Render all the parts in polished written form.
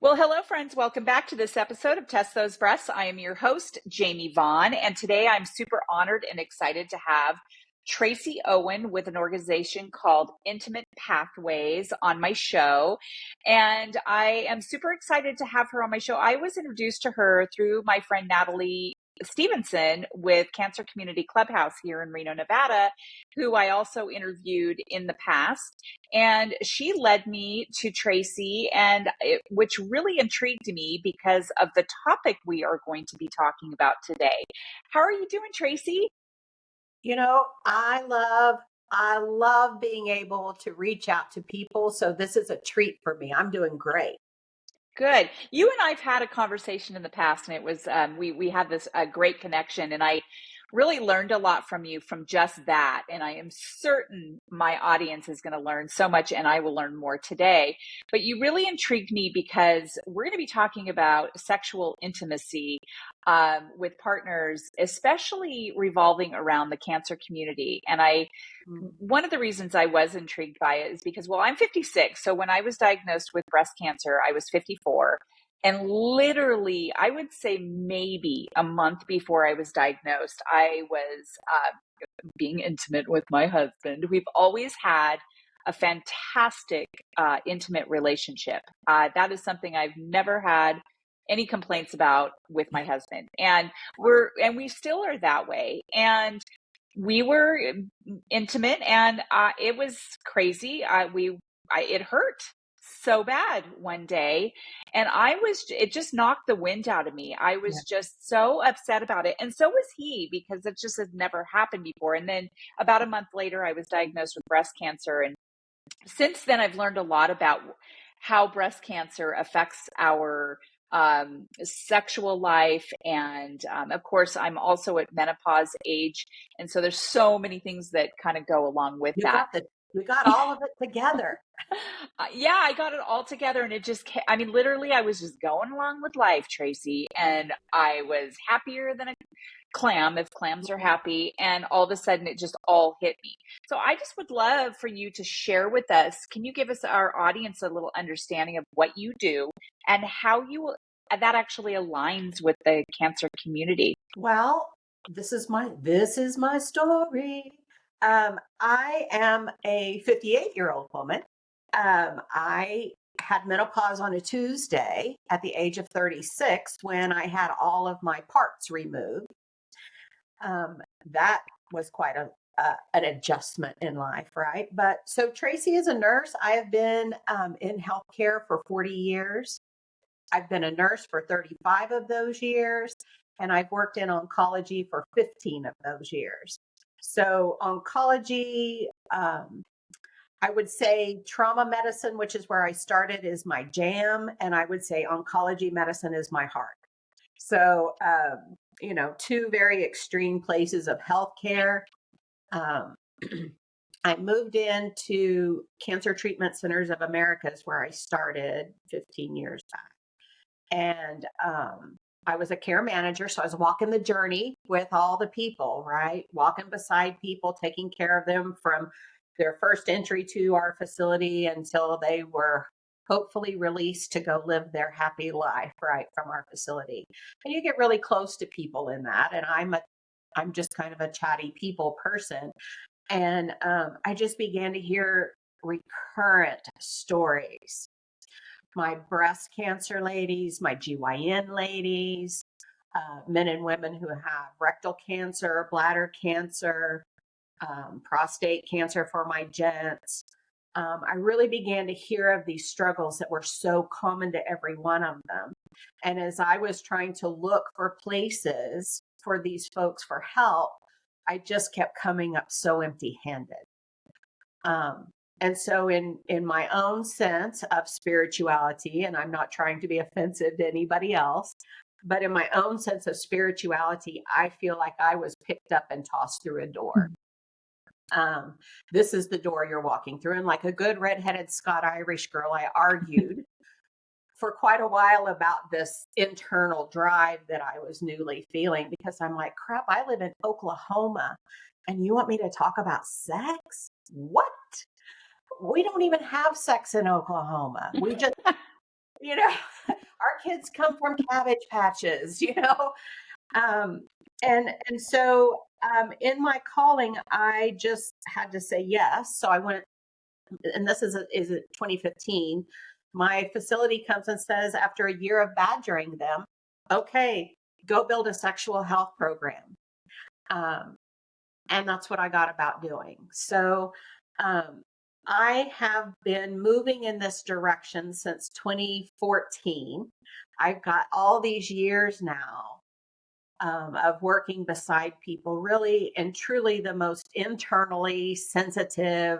Well, hello, friends. Welcome back to this episode of Test Those Breasts. I am your host, Jamie Vaughn, and today I'm super honored and excited to have Traci Owen with an organization called Intimate Pathways on my show. And I am super excited to have her on my show. I was introduced to her through my friend Natalie Stevenson with Cancer Community Clubhouse here in Reno, Nevada, who I also interviewed in the past. And she led me to Tracy, which really intrigued me because of the topic we are going to be talking about today. How are you doing, Tracy? You know, I love being able to reach out to people. So this is a treat for me. I'm doing great. Good. You and I've had a conversation in the past, and it was we had this great connection, and I really learned a lot from you from just that. And I am certain my audience is going to learn so much, and I will learn more today. But you really intrigued me because we're going to be talking about sexual intimacy with partners, especially revolving around the cancer community. And Mm. one of the reasons I was intrigued by it is because, well, I'm 56. So when I was diagnosed with breast cancer, I was 54. And literally, I would say maybe a month before I was diagnosed, I was being intimate with my husband. We've always had a fantastic, intimate relationship. That is something I've never had any complaints about with my husband. And we still are that way. And we were intimate, and it was crazy. It hurt so bad one day, and it just knocked the wind out of me. I Yeah. was just so upset about it, and so was he, because it just had never happened before. And then about a month later, I was diagnosed with breast cancer, and since then I've learned a lot about how breast cancer affects our sexual life. And of course, I'm also at menopause age. And so there's so many things that kind of go along with You that. got you got all of it together. Yeah, I got it all together, and it just, I mean, literally, I was just going along with life, Tracy, and I was happier than a clam if clams are happy. And all of a sudden, it just all hit me. So I just would love for you to share with us. Can you give us, our audience, a little understanding of what you do and how that actually aligns with the cancer community? Well, this is my story. I am a 58-year-old woman. I had menopause on a Tuesday at the age of 36 when I had all of my parts removed. That was quite an adjustment in life, right? But so Tracy is a nurse. I have been in healthcare for 40 years. I've been a nurse for 35 of those years, and I've worked in oncology for 15 of those years. So, oncology, I would say trauma medicine, which is where I started, is my jam. And I would say oncology medicine is my heart. So, two very extreme places of healthcare. Um, I moved into Cancer Treatment Centers of America, is where I started 15 years back. And I was a care manager. So I was walking the journey with all the people, right? Walking beside people, taking care of them from their first entry to our facility until they were hopefully released to go live their happy life, right, from our facility. And you get really close to people in that. And I'm just kind of a chatty people person. And I just began to hear recurrent stories. My breast cancer ladies, my GYN ladies, men and women who have rectal cancer, bladder cancer, prostate cancer for my gents. I really began to hear of these struggles that were so common to every one of them. And as I was trying to look for places for these folks for help, I just kept coming up so empty handed. And so in my own sense of spirituality, and I'm not trying to be offensive to anybody else, but in my own sense of spirituality, I feel like I was picked up and tossed through a door. This is the door you're walking through. And like a good redheaded Scot-Irish girl, I argued for quite a while about this internal drive that I was newly feeling, because I'm like, crap, I live in Oklahoma and you want me to talk about sex? What? We don't even have sex in Oklahoma. We just, you know, our kids come from cabbage patches, you know. Um, and so in my calling, I just had to say yes. So I went, and this is 2015. My facility comes and says, after a year of badgering them, okay, go build a sexual health program. Um, and that's what I got about doing. So um, I have been moving in this direction since 2014. I've got all these years now of working beside people, really and truly the most internally sensitive,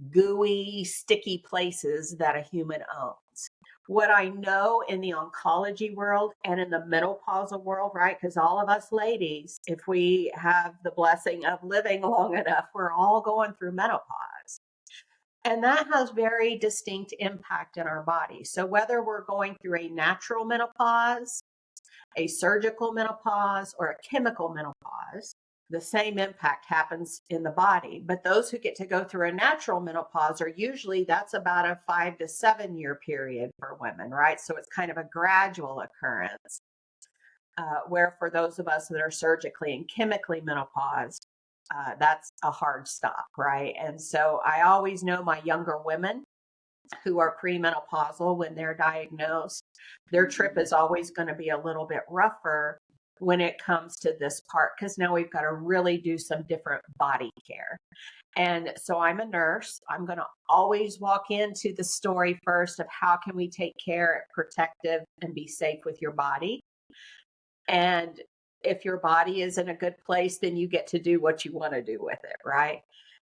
gooey, sticky places that a human owns. What I know in the oncology world and in the menopausal world, right? Because all of us ladies, if we have the blessing of living long enough, we're all going through menopause. And that has very distinct impact in our body. So whether we're going through a natural menopause, a surgical menopause, or a chemical menopause, the same impact happens in the body. But those who get to go through a natural menopause are usually, that's about a 5 to 7 year period for women, right? So it's kind of a gradual occurrence. Where for those of us that are surgically and chemically menopaused, that's a hard stop, right? And so I always know my younger women who are premenopausal when they're diagnosed, their trip is always going to be a little bit rougher when it comes to this part, because now we've got to really do some different body care. And so I'm a nurse. I'm going to always walk into the story first of how can we take care, protective, and be safe with your body. And if your body is in a good place, then you get to do what you want to do with it, right?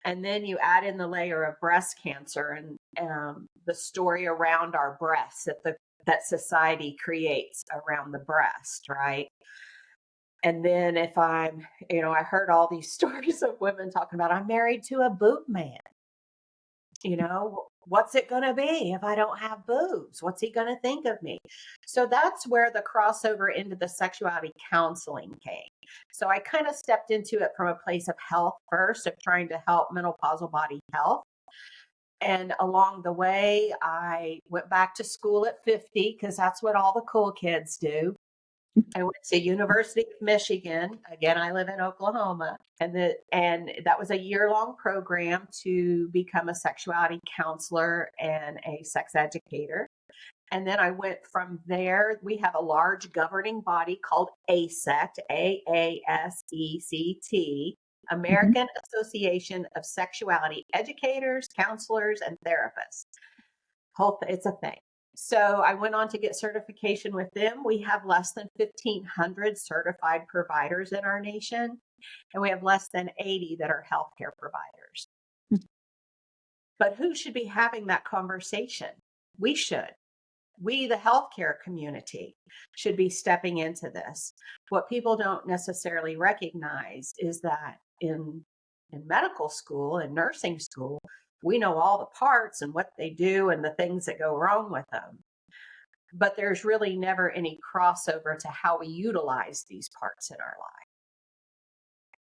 And then you add in the layer of breast cancer and the story around our breasts that society creates around the breast, right? And then if I'm, I heard all these stories of women talking about, I'm married to a boob man. What's it going to be if I don't have boobs? What's he going to think of me? So that's where the crossover into the sexuality counseling came. So I kind of stepped into it from a place of health first, of trying to help menopausal body health. And along the way, I went back to school at 50 because that's what all the cool kids do. I went to University of Michigan. Again, I live in Oklahoma, and that was a year-long program to become a sexuality counselor and a sex educator. And then I went from there. We have a large governing body called AASECT, AASECT, American Association of Sexuality Educators, Counselors, and Therapists. It's a thing. So I went on to get certification with them. We have less than 1,500 certified providers in our nation, and we have less than 80 that are healthcare providers. But who should be having that conversation? We should. We, the healthcare community, should be stepping into this. What people don't necessarily recognize is that in medical school and nursing school, we know all the parts and what they do and the things that go wrong with them. But there's really never any crossover to how we utilize these parts in our life.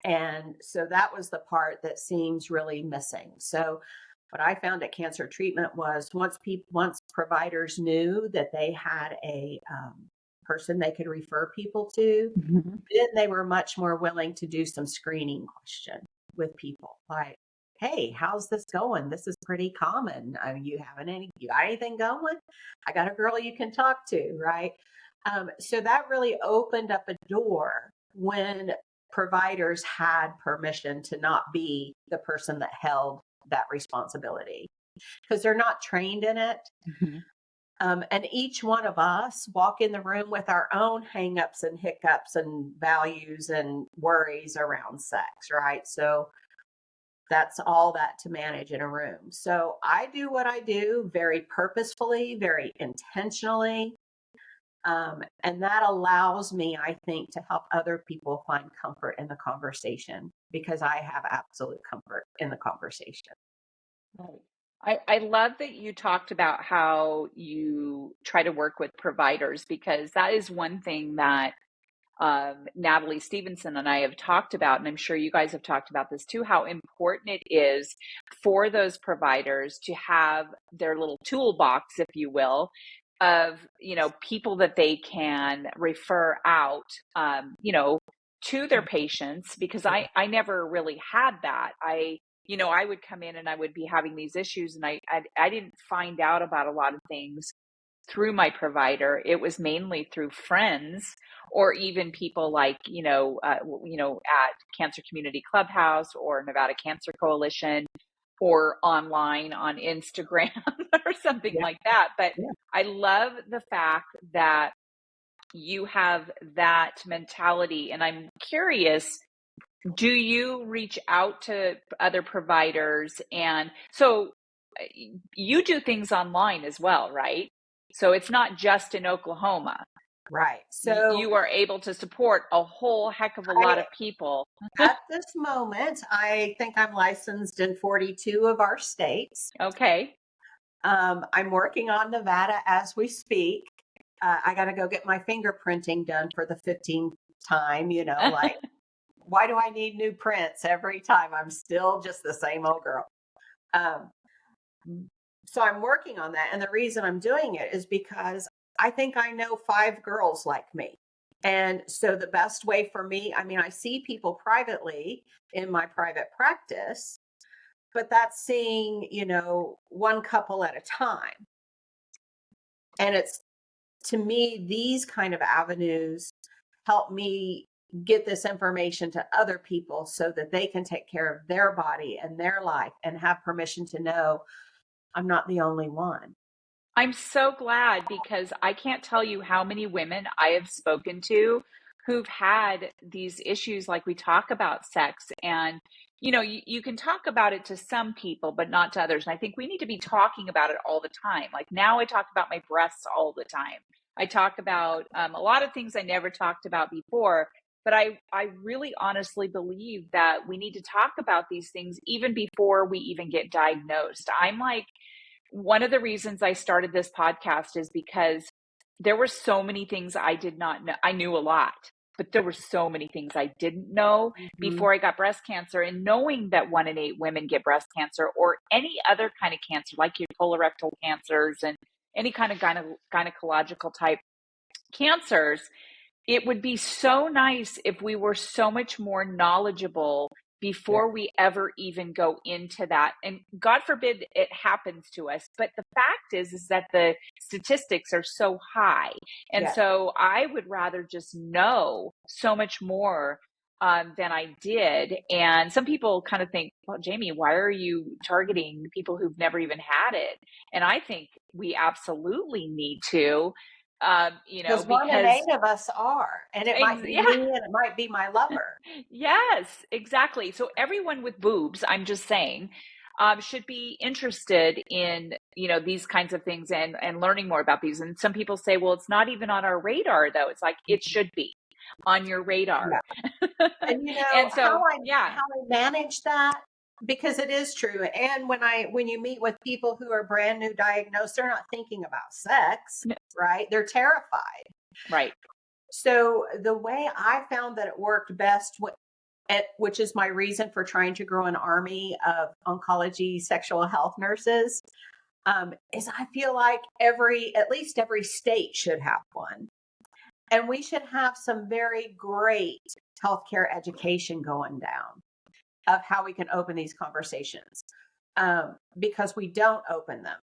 And so that was the part that seems really missing. So what I found at Cancer Treatment was once providers knew that they had a person they could refer people to, then they were much more willing to do some screening question with people, like, hey, how's this going? This is pretty common. You got anything going? I got a girl you can talk to, right? So that really opened up a door when providers had permission to not be the person that held that responsibility, because they're not trained in it. And each one of us walk in the room with our own hangups and hiccups and values and worries around sex, right? So that's all that to manage in a room. So I do what I do very purposefully, very intentionally. And that allows me, I think, to help other people find comfort in the conversation, because I have absolute comfort in the conversation. Right. I love that you talked about how you try to work with providers, because that is one thing that Natalie Stevenson and I have talked about, and I'm sure you guys have talked about this too, how important it is for those providers to have their little toolbox, if you will, people that they can refer out, to their patients, because I never really had that. I would come in and I would be having these issues, and I didn't find out about a lot of things through my provider. It was mainly through friends, or even people like, at Cancer Community Clubhouse or Nevada Cancer Coalition, or online on Instagram or something Yeah. like that. But Yeah. I love the fact that you have that mentality. And I'm curious, do you reach out to other providers? And so you do things online as well, right? So it's not just in Oklahoma. Right. So You are able to support a whole heck of a lot I, of people. at this moment, I think I'm licensed in 42 of our states. Okay. I'm working on Nevada as we speak. I got to go get my fingerprinting done for the 15th time, like, why do I need new prints every time? I'm still just the same old girl. Um, so I'm working on that. And the reason I'm doing it is because I think I know 5 girls like me. And so the best way for me, I mean, I see people privately in my private practice, but that's seeing, one couple at a time. And it's, to me, these kind of avenues help me get this information to other people so that they can take care of their body and their life and have permission to know I'm not the only one. I'm so glad, because I can't tell you how many women I have spoken to who've had these issues, like we talk about sex. And, you can talk about it to some people, but not to others. And I think we need to be talking about it all the time. Like now I talk about my breasts all the time. I talk about a lot of things I never talked about before. But I really honestly believe that we need to talk about these things even before we even get diagnosed. I'm like, one of the reasons I started this podcast is because there were so many things I did not know. I knew a lot, but there were so many things I didn't know Mm-hmm. before I got breast cancer. And knowing that 1 in 8 women get breast cancer, or any other kind of cancer, like your colorectal cancers and any kind of gynecological type cancers, it would be so nice if we were so much more knowledgeable Yeah. before we ever even go into that. And God forbid it happens to us. But the fact is that the statistics are so high. And Yeah. so I would rather just know so much more than I did. And some people kind of think, well, Jamie, why are you targeting people who've never even had it? And I think we absolutely need to, Because 1 in 8 because of us are, and it might be yeah, me and it might be my lover. yes, exactly. So everyone with boobs, I'm just saying, should be interested in, these kinds of things, and learning more about these. And some people say, well, it's not even on our radar, though. It's like, it should be on your radar. Yeah. And And how so, I yeah, how I manage that, because it is true. And when you meet with people who are brand new diagnosed, they're not thinking about sex, right? They're terrified. right. So the way I found that it worked best, which is my reason for trying to grow an army of oncology sexual health nurses, is I feel like at least every state should have one. And we should have some very great healthcare education going down of how we can open these conversations, because we don't open them.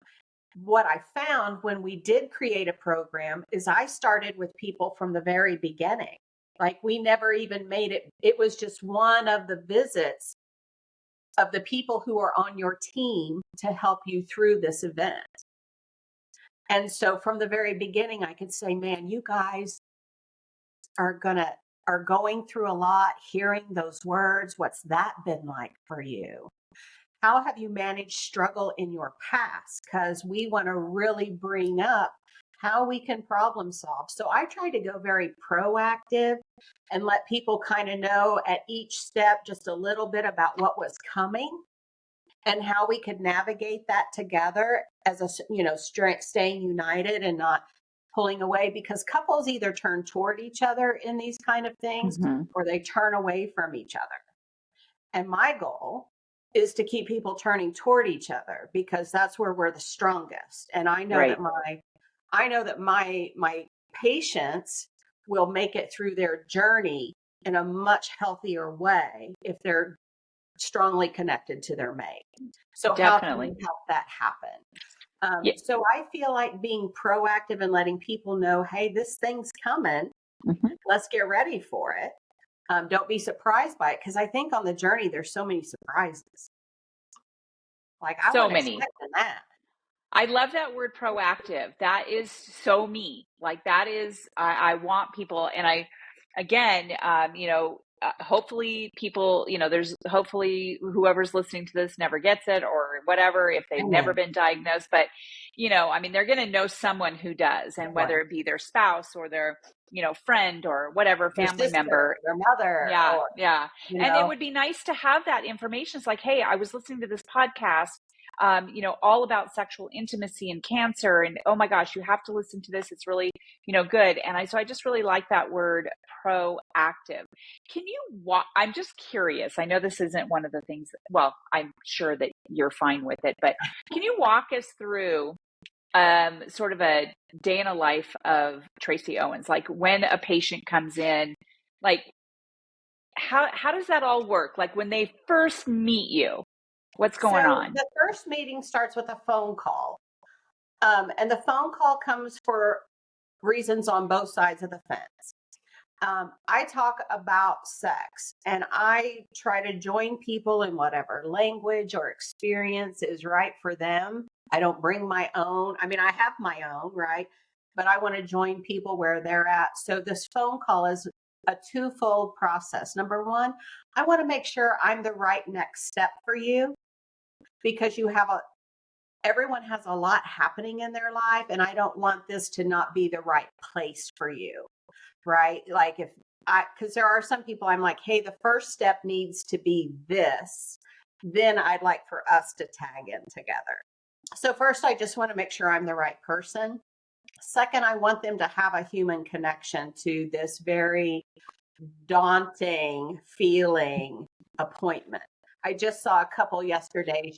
What I found when we did create a program is I started with people from the very beginning. Like, we never even made it. It was just one of the visits of the people who are on your team to help you through this event. And so from the very beginning, I could say, man, you guys are going through a lot, hearing those words. What's that been like for you? How have you managed struggle in your past? Because we want to really bring up how we can problem solve. So I try to go very proactive and let people kind of know at each step just a little bit about what was coming and how we could navigate that together as staying united and not pulling away, because couples either turn toward each other in these kind of things Mm-hmm. or they turn away from each other. And my goal is to keep people turning toward each other, because that's where we're the strongest. And I know Right. that I know that my patients will make it through their journey in a much healthier way if they're strongly connected to their mate. So how can Definitely. we help that happen? Yeah. So I feel like being proactive and letting people know, hey, this thing's coming. Mhm. Let's get ready for it. Don't be surprised by it, because I think on the journey there's so many surprises. Like I So wasn't many. expecting that. I love that word proactive. That is so me. Like that is, I want people, and again, hopefully people, there's hopefully whoever's listening to this never gets it or whatever, if they've never Amen. been diagnosed, but they're going to know someone who does, and whether Someone, it be their spouse or their, friend or whatever their family sister, member. their mother, Yeah, or, yeah. you And it know, would be nice to have that information. It's like, hey, I was listening to this podcast, all about sexual intimacy and cancer. And oh my gosh, you have to listen to this. It's really, good. And so I just really like that word proactive. Can you I'm just curious. I know this isn't one of the things, well, I'm sure that you're fine with it, but can you walk us through sort of a day in a life of Traci Owens? Like when a patient comes in, like how does that all work? Like when they first meet you, what's so going on? the first meeting starts with a phone call. And the phone call comes for reasons on both sides of the fence. I talk about sex, and I try to join people in whatever language or experience is right for them. I don't bring my own. I mean, I have my own, right? But I want to join people where they're at. So this phone call is a twofold process. Number one, I want to make sure I'm the right next step for you, because everyone has a lot happening in their life, and I don't want this to not be the right place for you, right? Like because there are some people I'm like, hey, the first step needs to be this. Then I'd like for us to tag in together. So first, I just want to make sure I'm the right person. Second, I want them to have a human connection to this very daunting feeling appointment. I just saw a couple yesterday.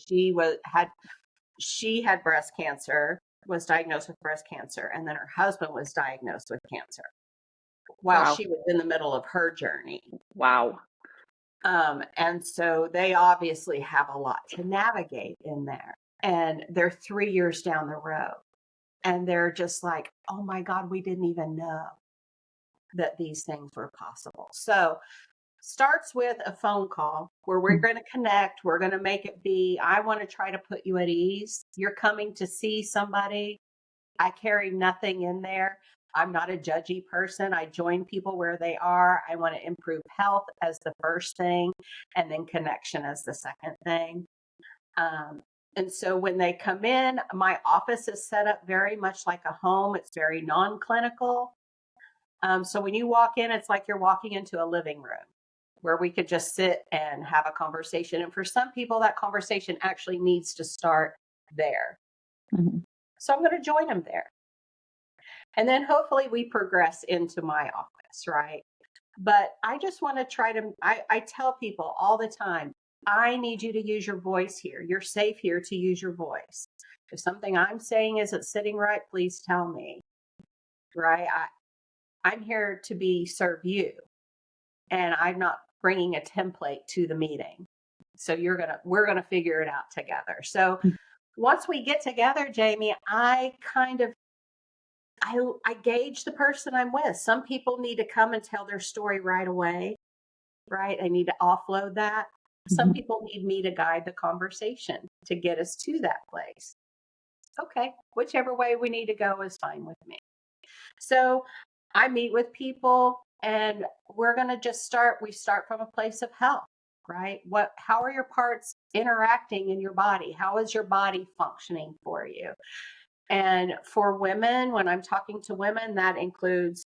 She had breast cancer, was diagnosed with breast cancer, and then her husband was diagnosed with cancer while Wow. she was in the middle of her journey. Wow. And so they obviously have a lot to navigate in there. And they're 3 years down the road. And they're just like, oh my God, we didn't even know that these things were possible. So starts with a phone call where we're going to connect. We're going to make it be, I want to try to put you at ease. You're coming to see somebody. I carry nothing in there. I'm not a judgy person. I join people where they are. I want to improve health as the first thing, and then connection as the second thing. And so when they come in, my office is set up very much like a home. It's very non-clinical. So when you walk in, it's like you're walking into a living room where we could just sit and have a conversation. And for some people, that conversation actually needs to start there. Mm-hmm. So I'm going to join them there. And then hopefully we progress into my office, right? But I just want to try to, I tell people all the time, I need you to use your voice here. You're safe here to use your voice. If something I'm saying isn't sitting right, please tell me, right? I'm here to serve you, and I'm not bringing a template to the meeting. So we're going to figure it out together. So once we get together, Jamie, I gauge the person I'm with. Some people need to come and tell their story right away, right? They need to offload that. Some people need me to guide the conversation to get us to that place. Okay, whichever way we need to go is fine with me. So I meet with people, and we're going to we start from a place of health, right? How are your parts interacting in your body? How is your body functioning for you? And for women, when I'm talking to women, that includes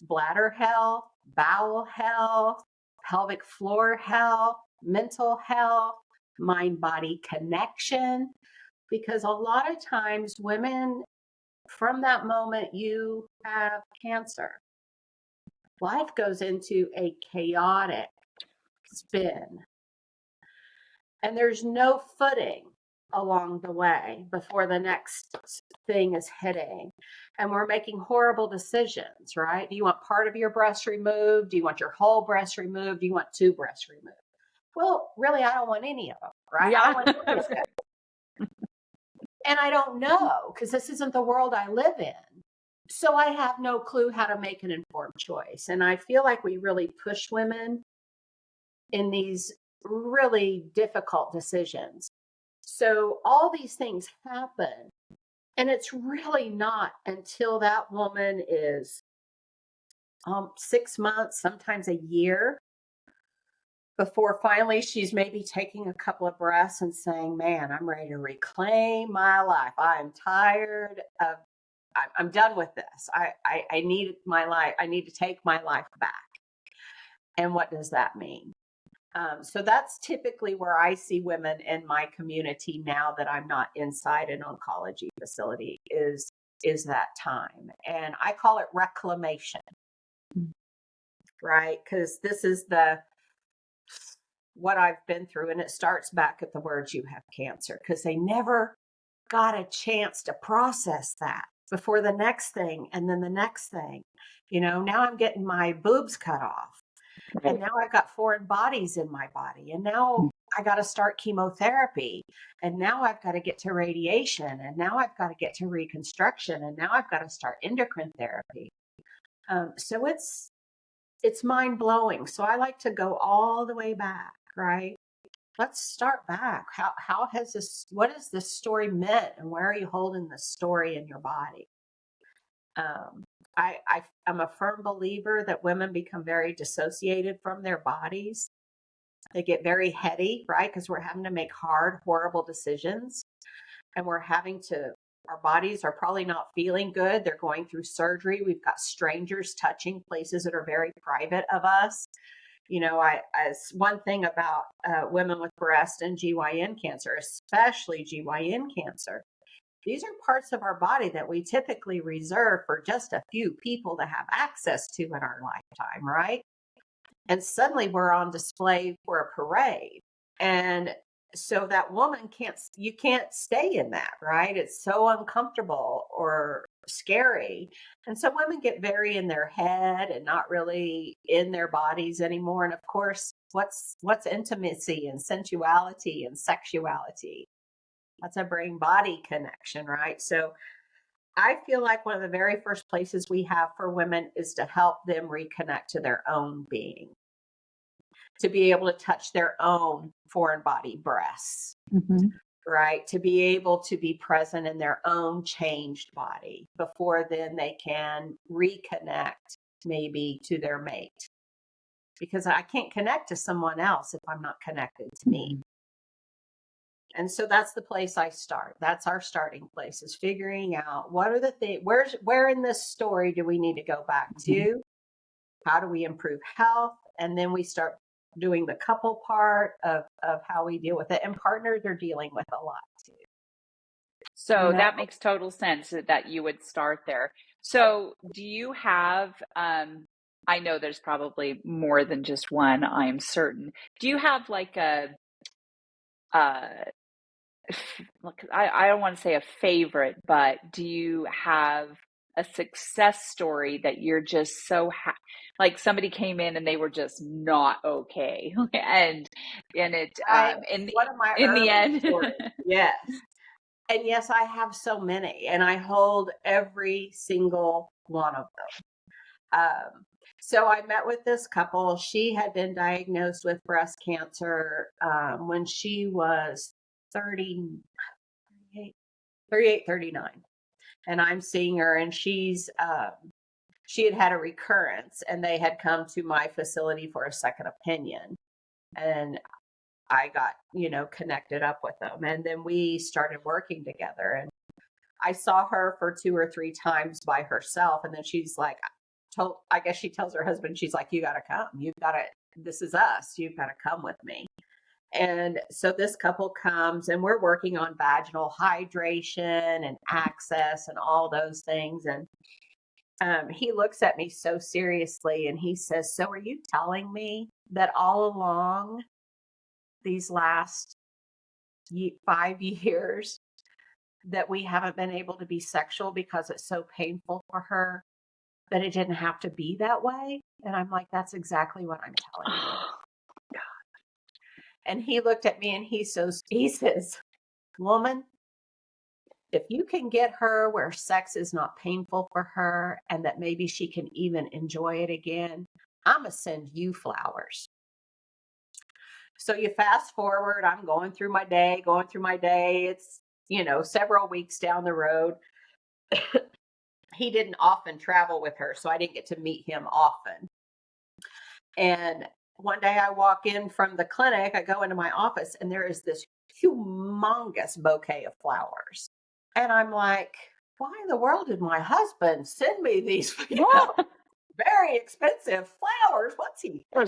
bladder health, bowel health, pelvic floor health, mental health, mind body connection. Because a lot of times, women, from that moment you have cancer, life goes into a chaotic spin, and there's no footing. along the way before the next thing is hitting. And we're making horrible decisions, right? Do you want part of your breast removed? Do you want your whole breast removed? Do you want two breasts removed? Well, really, I don't want any of them, right? I don't Yeah. want any of them. And I don't know because this isn't the world I live in. So I have no clue how to make an informed choice. And I feel like we really push women in these really difficult decisions. So all these things happen. And it's really not until that woman is 6 months, sometimes a year, before finally she's maybe taking a couple of breaths and saying, man, I'm ready to reclaim my life. I'm tired of, I'm done with this. I need my life. I need to take my life back. And what does that mean? So that's typically where I see women in my community now that I'm not inside an oncology facility is that time. And I call it reclamation, right? Because this is what I've been through. And it starts back at the words you have cancer, because they never got a chance to process that before the next thing and then the next thing. Now I'm getting my boobs cut off. Right. And now I've got foreign bodies in my body. And now I got to start chemotherapy. And now I've got to get to radiation. And now I've got to get to reconstruction. And now I've got to start endocrine therapy. So it's mind blowing. So I like to go all the way back, right? Let's start back. How has what has this story meant? And where are you holding the story in your body? I'm a firm believer that women become very dissociated from their bodies. They get very heady, right? Because we're having to make hard, horrible decisions. And our bodies are probably not feeling good. They're going through surgery. We've got strangers touching places that are very private of us. As one thing about women with breast and GYN cancer, especially GYN cancer, these are parts of our body that we typically reserve for just a few people to have access to in our lifetime, right? And suddenly we're on display for a parade. And so that woman you can't stay in that, right? It's so uncomfortable or scary. And so women get very in their head and not really in their bodies anymore. And of course, what's intimacy and sensuality and sexuality? That's a brain body connection, right? So I feel like one of the very first places we have for women is to help them reconnect to their own being, to be able to touch their own foreign body breasts, right? To be able to be present in their own changed body before then they can reconnect maybe to their mate. Because I can't connect to someone else if I'm not connected to me. And so that's the place I start. That's our starting place, is figuring out what are the things, where in this story do we need to go back to? How do we improve health? And then we start doing the couple part of how we deal with it. And partners are dealing with a lot too. So that makes total sense that you would start there. So do you have, I know there's probably more than just one, I'm certain. Do you have like look, I don't want to say a favorite, but do you have a success story that you're just so like somebody came in and they were just not okay, and it one of my in the early end, stories. Yes. And yes, I have so many, and I hold every single one of them. So I met with this couple. She had been diagnosed with breast cancer when she was 38, 39. And I'm seeing her, and she had a recurrence, and they had come to my facility for a second opinion. And I got, connected up with them. And then we started working together. And I saw her for 2 or 3 times by herself. And then she's like, I guess she tells her husband, she's like, you got to come. This is us. You've got to come with me. And so this couple comes, and we're working on vaginal hydration and access and all those things. And he looks at me so seriously, and he says, so are you telling me that all along these last 5 years that we haven't been able to be sexual because it's so painful for her, that it didn't have to be that way. And I'm like, that's exactly what I'm telling you. And he looked at me and he says, woman, if you can get her where sex is not painful for her and that maybe she can even enjoy it again, I'm going to send you flowers. So you fast forward, I'm going through my day. It's, several weeks down the road. He didn't often travel with her, so I didn't get to meet him often. And one day I walk in from the clinic, I go into my office, and there is this humongous bouquet of flowers. And I'm like, why in the world did my husband send me these very expensive flowers? What's he? Or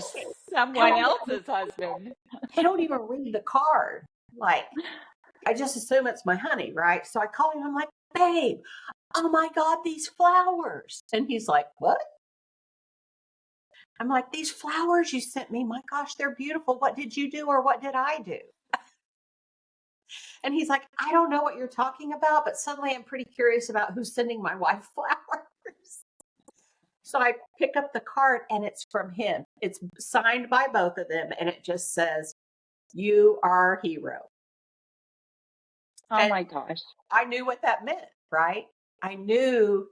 someone else's husband. I don't even read the card. Like, I just assume it's my honey, right? So I call him, I'm like, babe, oh my God, these flowers. And he's like, what? I'm like, these flowers you sent me, my gosh, they're beautiful. What did you do or what did I do? And he's like, I don't know what you're talking about, but suddenly I'm pretty curious about who's sending my wife flowers. So I pick up the card and it's from him. It's signed by both of them. And it just says, you are a hero. Oh my gosh. I knew what that meant, right? I knew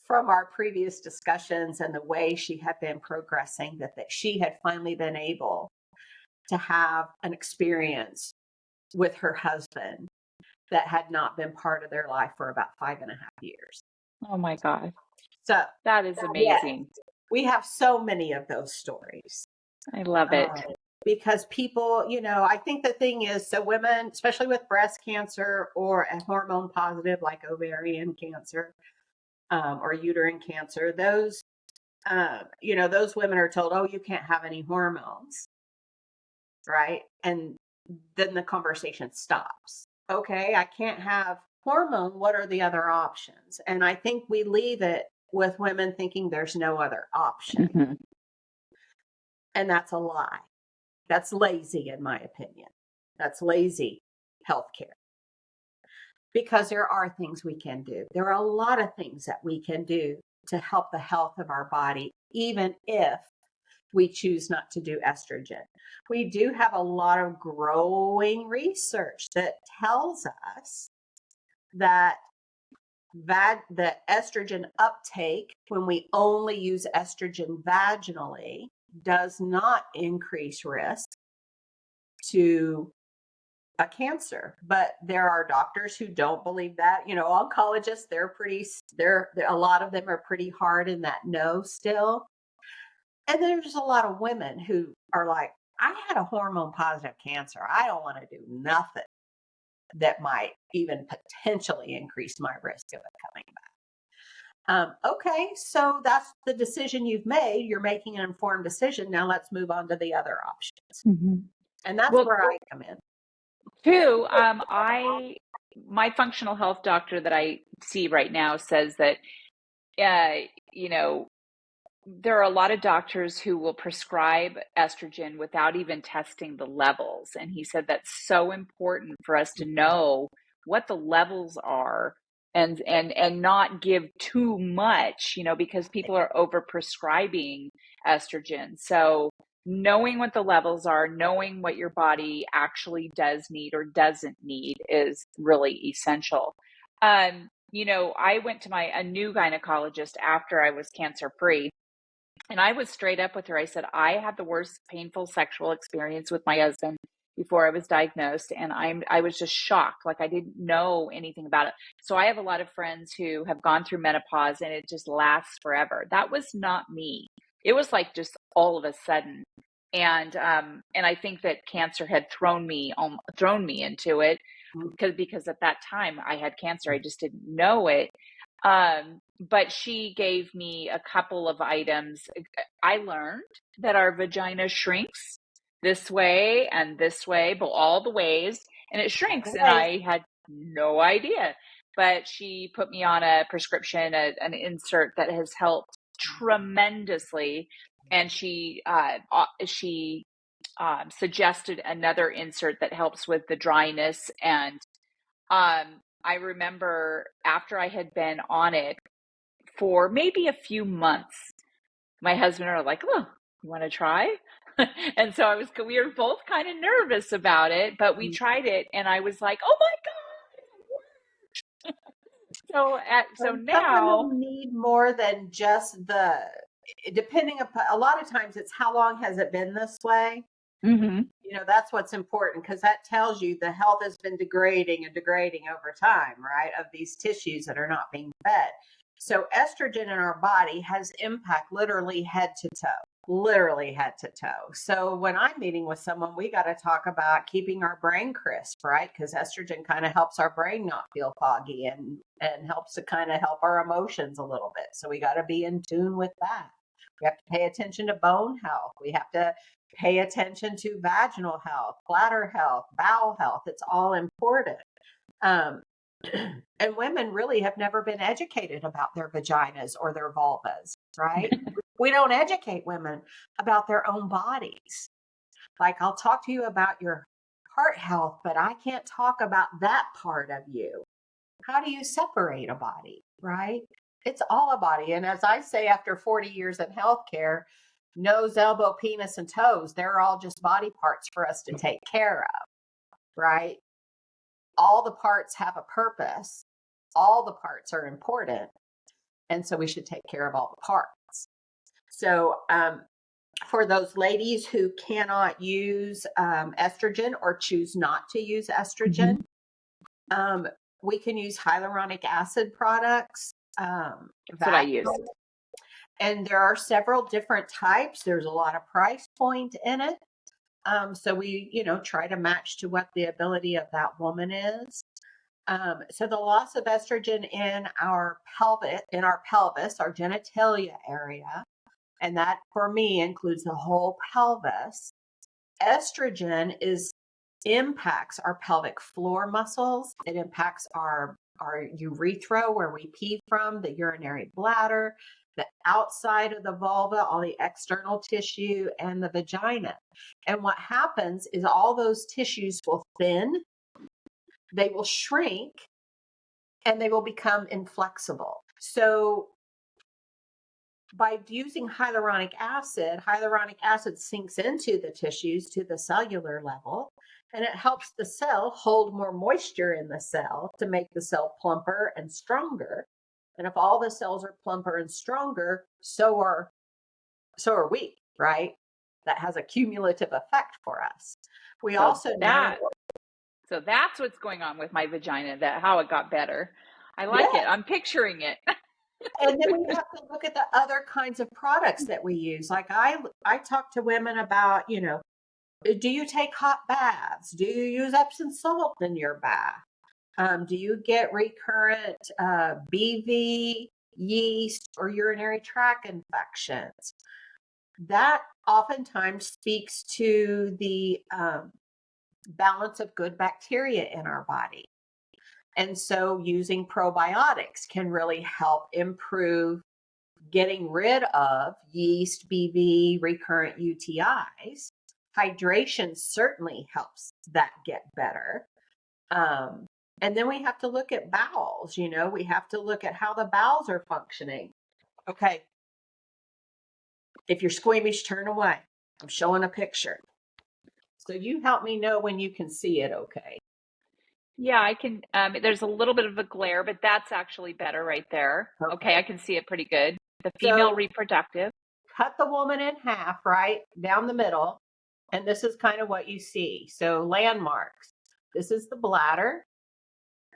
from our previous discussions and the way she had been progressing that she had finally been able to have an experience with her husband that had not been part of their life for about 5.5 years. Oh my God. So that is amazing. We have so many of those stories. I love it. Because people, I think the thing is, so women, especially with breast cancer or a hormone positive like ovarian cancer or uterine cancer, those women are told, oh, you can't have any hormones, right? And then the conversation stops. Okay, I can't have hormone. What are the other options? And I think we leave it with women thinking there's no other option. Mm-hmm. And that's a lie. That's lazy, in my opinion. That's lazy healthcare. Because there are things we can do. There are a lot of things that we can do to help the health of our body, even if we choose not to do estrogen. We do have a lot of growing research that tells us that the estrogen uptake, when we only use estrogen vaginally, does not increase risk to a cancer. But there are doctors who don't believe that. Oncologists, a lot of them are pretty hard in that no still. And there's a lot of women who are like, I had a hormone positive cancer. I don't want to do nothing that might even potentially increase my risk of it coming back. Okay, so that's the decision you've made. You're making an informed decision. Now let's move on to the other options. Mm-hmm. And that's where I come in. Too, my functional health doctor that I see right now says that, there are a lot of doctors who will prescribe estrogen without even testing the levels. And he said that's so important for us to know what the levels are and not give too much, because people are over prescribing estrogen. So knowing what the levels are, knowing what your body actually does need or doesn't need is really essential. I went to a new gynecologist after I was cancer free. And I was straight up with her. I said, I had the worst painful sexual experience with my husband before I was diagnosed. And I was just shocked. Like I didn't know anything about it. So I have a lot of friends who have gone through menopause and it just lasts forever. That was not me. It was like just all of a sudden. And I think that cancer had thrown me into it because at that time I had cancer. I just didn't know it. But she gave me a couple of items. I learned that our vagina shrinks this way and this way, but all the ways, and it shrinks. And I had no idea, but she put me on a prescription, an insert that has helped tremendously. And she suggested another insert that helps with the dryness. And I remember after I had been on it for maybe a few months, my husband and I were like, "Oh, you want to try?" And so we were both kind of nervous about it, but we tried it, and I was like, "Oh my God!" So And some now, women need more than just depending upon, a lot of times it's how long has it been this way? mhm. That's what's important, because that tells you the health has been degrading and degrading over time, right? Of these tissues that are not being fed. So estrogen in our body has impact literally head to toe, literally head to toe. So when I'm meeting with someone, we got to talk about keeping our brain crisp, right? Because estrogen kind of helps our brain not feel foggy and helps to kind of help our emotions a little bit. So we got to be in tune with that. We have to pay attention to bone health. We have to pay attention to vaginal health, bladder health, bowel health. It's all important. Um, and women really have never been educated about their vaginas or their vulvas, right? We don't educate women about their own bodies. Like, I'll talk to you about your heart health, but I can't talk about that part of you. How do you separate a body, right? It's all a body. And as I say, after 40 years in healthcare, nose, elbow, penis, and toes, they're all just body parts for us to take care of, right? All the parts have a purpose. All the parts are important. And so we should take care of all the parts. So for those ladies who cannot use estrogen or choose not to use estrogen, we can use hyaluronic acid products. That's what I use. And there are several different types. There's a lot of price point in it. So we, try to match to what the ability of that woman is. So the loss of estrogen in our pelvis, our genitalia area, and that for me includes the whole pelvis. Estrogen impacts our pelvic floor muscles. It impacts our urethra, where we pee from, the urinary bladder, the outside of the vulva, all the external tissue, and the vagina. And what happens is all those tissues will thin, they will shrink, and they will become inflexible. So by using hyaluronic acid sinks into the tissues to the cellular level, and it helps the cell hold more moisture in the cell to make the cell plumper and stronger. And if all the cells are plumper and stronger, so are we, right? That has a cumulative effect for us. We also know So that's what's going on with my vagina, how it got better. I like it. I'm picturing it. And then we have to look at the other kinds of products that we use. Like I talk to women about, do you take hot baths? Do you use Epsom salt in your bath? Do you get recurrent BV, yeast, or urinary tract infections? That oftentimes speaks to the balance of good bacteria in our body. And so using probiotics can really help improve getting rid of yeast, BV, recurrent UTIs. Hydration certainly helps that get better. And then we have to look at bowels, we have to look at how the bowels are functioning. Okay. If you're squeamish, turn away. I'm showing a picture. So you help me know when you can see it, okay? Yeah, I can. There's a little bit of a glare, but that's actually better right there. Okay, I can see it pretty good. The female reproductive. Cut the woman in half, right down the middle. And this is kind of what you see. So landmarks. This is the bladder.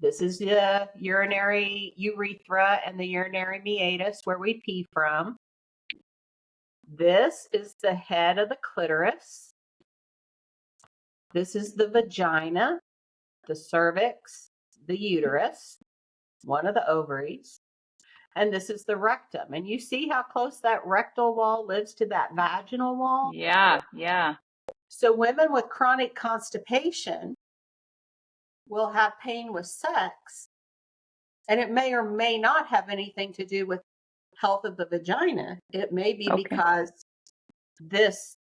This is the urinary urethra and the urinary meatus, where we pee from. This is the head of the clitoris. This is the vagina, the cervix, the uterus, one of the ovaries. And this is the rectum. And you see how close that rectal wall lives to that vaginal wall? Yeah. So women with chronic constipation will have pain with sex, and it may or may not have anything to do with health of the vagina. It may be because this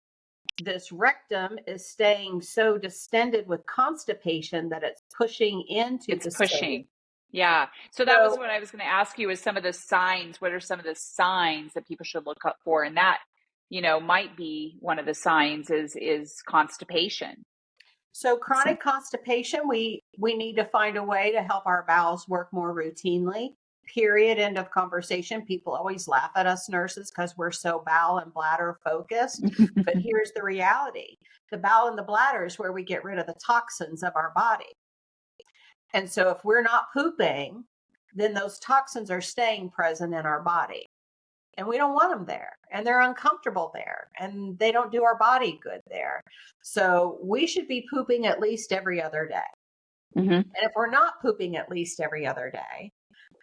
this rectum is staying so distended with constipation that it's pushing into It's the stomach. pushing. Yeah. So that was So, what I was going to ask you, is some of the signs. What are some of the signs that people should look up for? And that, might be one of the signs is constipation. so So, chronic constipation, we need to find a way to help our bowels work more routinely. Period. End of conversation. People always laugh at us nurses because we're so bowel and bladder focused. But here's the reality. The bowel and the bladder is where we get rid of the toxins of our body. And so if we're not pooping, then those toxins are staying present in our body. And we don't want them there. And they're uncomfortable there. And they don't do our body good there. So we should be pooping at least every other day. Mhm. And if we're not pooping at least every other day,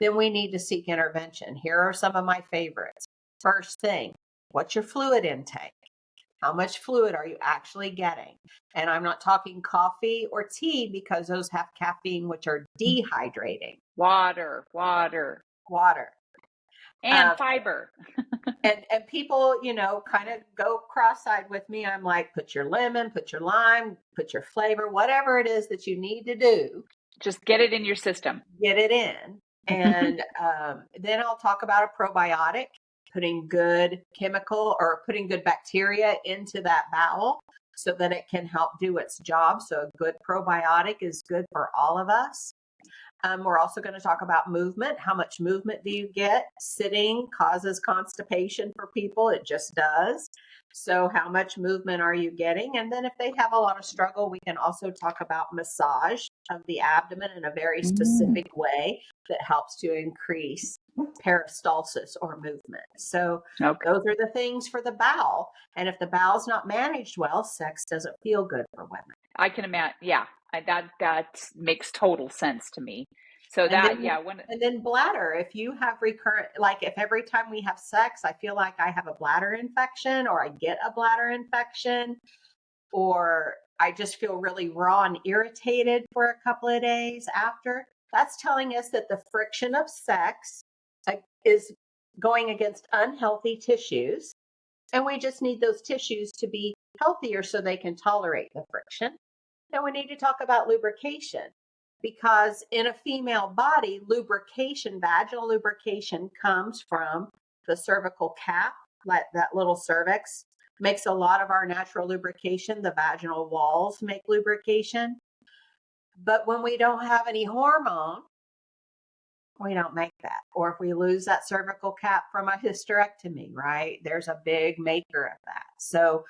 then we need to seek intervention. Here are some of my favorites. First thing, what's your fluid intake? How much fluid are you actually getting? And I'm not talking coffee or tea because those have caffeine, which are dehydrating. Water, Water. and fiber. And people, kind of go cross-eyed with me. I'm like, put your lemon, put your lime, put your flavor, whatever it is that you need to do, Just get it in your system. get it in. And then I'll talk about a probiotic, putting good chemical or putting good bacteria into that bowel so that it can help do its job. So a good probiotic is good for all of us. We're also going to talk about movement. How much movement do you get? Sitting causes constipation for people. It just does. So how much movement are you getting? And then if they have a lot of struggle, we can also talk about massage of the abdomen in a very specific way that helps to increase peristalsis or movement. So Okay. those are the things for the bowel. And if the bowel's not managed well, sex doesn't feel good for women. I can imagine. Yeah. That makes total sense to me. So And that, then yeah, when and then bladder, if you have recurrent, like if every time we have sex, I feel like I have a bladder infection or I get a bladder infection, or I just feel really raw and irritated for a couple of days after, that's telling us that the friction of sex is going against unhealthy tissues. And we just need those tissues to be healthier so they can tolerate the friction. Then we need to talk about lubrication, because in a female body, lubrication, vaginal lubrication, comes from the cervical cap, like that little cervix makes a lot of our natural lubrication. The vaginal walls make lubrication. But when we don't have any hormone, we don't make that. Or if we lose that cervical cap from a hysterectomy, right? There's a big maker of that. So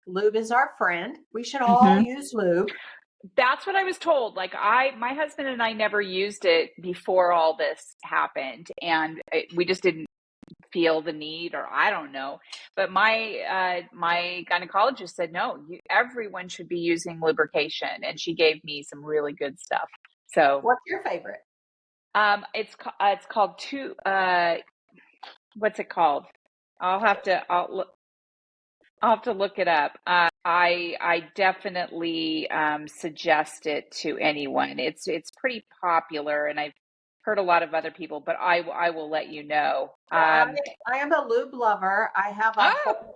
lube is our friend. We should all Mhm. use lube. That's what I was told. Like my husband and I never used it before all this happened, and we just didn't feel the need, or I don't know. But my gynecologist said no, everyone should be using lubrication, and she gave me some really good stuff. So What's your favorite? it's called two. What's it called? I'll have to I'll have to look it up. I definitely suggest it to anyone. It's pretty popular, and I've heard a lot of other people, but I will let you know. Well, I am a lube lover. I have a Oh, whole,